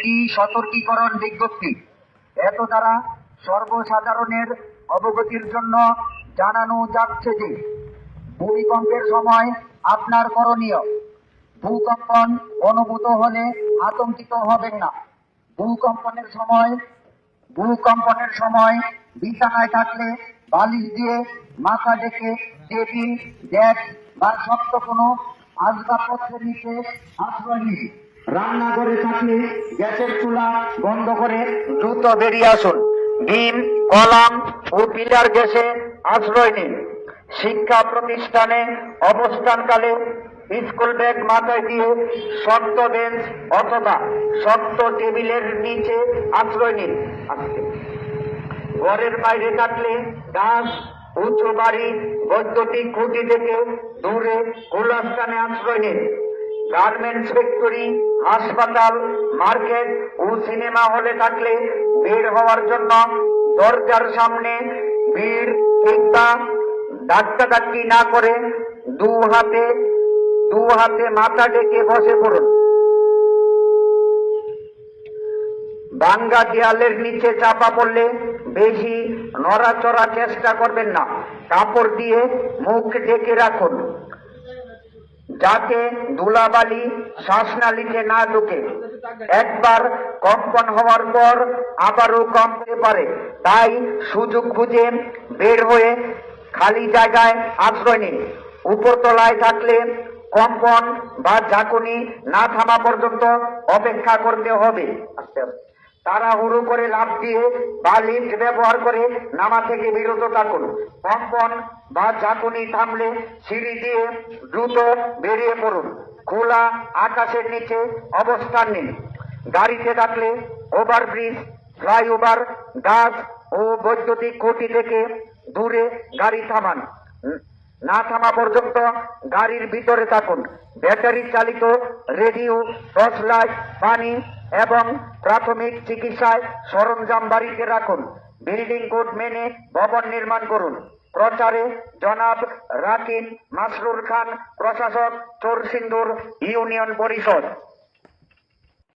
একটি সতর্কীকরণ বিজ্ঞপ্তি। এত দ্বারা সর্বসাধারণের অবগতির জন্য জানানো যাচ্ছে যে ভূমিকম্পের সময় আপনার করণীয়: ভূকম্পন অনুভূত হলে আতঙ্কিত হবেন না। ভূকম্পনের সময় বিছানায় থাকলে বালিশ দিয়ে মাথা ঢেকে টেবিল, ডেস্ক বা শক্ত কোনো আসবাবপত্রের নিচে আশ্রয় নিন। রান্নাঘরে থাকলে গ্যাসের চুলা বন্ধ করে দ্রুত বেরিয়ে আসুন। বিম, কলাম ও পিলার গ্যাসে আশ্রয় নিন। শিক্ষা প্রতিষ্ঠানে অবস্থানকালে স্কুল ব্যাগ মাথায় দিয়ে শক্ত বেঞ্চ অথবা শক্ত টেবিলের নিচে আশ্রয় নিন। ঘরের বাইরে থাকলে গাছ, উঁচু বাড়ি, বৈদ্যুতিক খুঁটি থেকে দূরে খোলা স্থানে আশ্রয় নিন। গার্মেন্টস ফ্যাক্টরি, হাসপাতাল, মার্কেট ও সিনেমা হলে থাকলে বের হওয়ার জন্য দরজার সামনে ভিড় কিংবা ধাক্কাধাক্কি না করে দু হাতে মাথা ঢেকে বসে পড়ুন। ভাঙ্গা দেয়ালের নিচে চাপা পড়লে বেশি নড়াচড়া চেষ্টা করবেন না। কাপড় দিয়ে মুখ ঢেকে রাখুন যাতে ধুলাবালি শ্বাসনালীতে না ঢুকে। একবার কম্পন হওয়ার পর আবারও কমতে পারে, তাই সুযোগ বুঝে বের হয়ে খালি জায়গায় আশ্রয় নিন। উপরতলায় থাকলে কম্পন বা ঝাঁকুনি না থামা পর্যন্ত অপেক্ষা করতে হবে। তাড়াহুড়ো করে লাফ দিয়ে বা লিফট ব্যবহার করে নামা থেকে বিরত থাকুন। কম্পন বা ঝাঁকুনি থামলে সিঁড়ি দিয়ে দ্রুত বেরিয়ে পড়ুন। খোলা আকাশের নিচে অবস্থান নিন। গাড়িতে থাকলে ওভারব্রিজ, ফ্লাইওভার, গাছ ও বৈদ্যুতিক খুঁটি থেকে দূরে গাড়ি থামান। না থামা পর্যন্ত গাড়ির ভিতরে থাকুন। ব্যাটারি চালিত রেডিও, টর্চ লাইট, পানি এবং প্রাথমিক চিকিৎসায় সরঞ্জাম বাড়িতে রাখুন। বিল্ডিং কোড মেনে ভবন নির্মাণ করুন। প্রচারে জনাব রাকিন মাসরুর খান, প্রশাসক, চোরসিন্দুর ইউনিয়ন পরিষদ।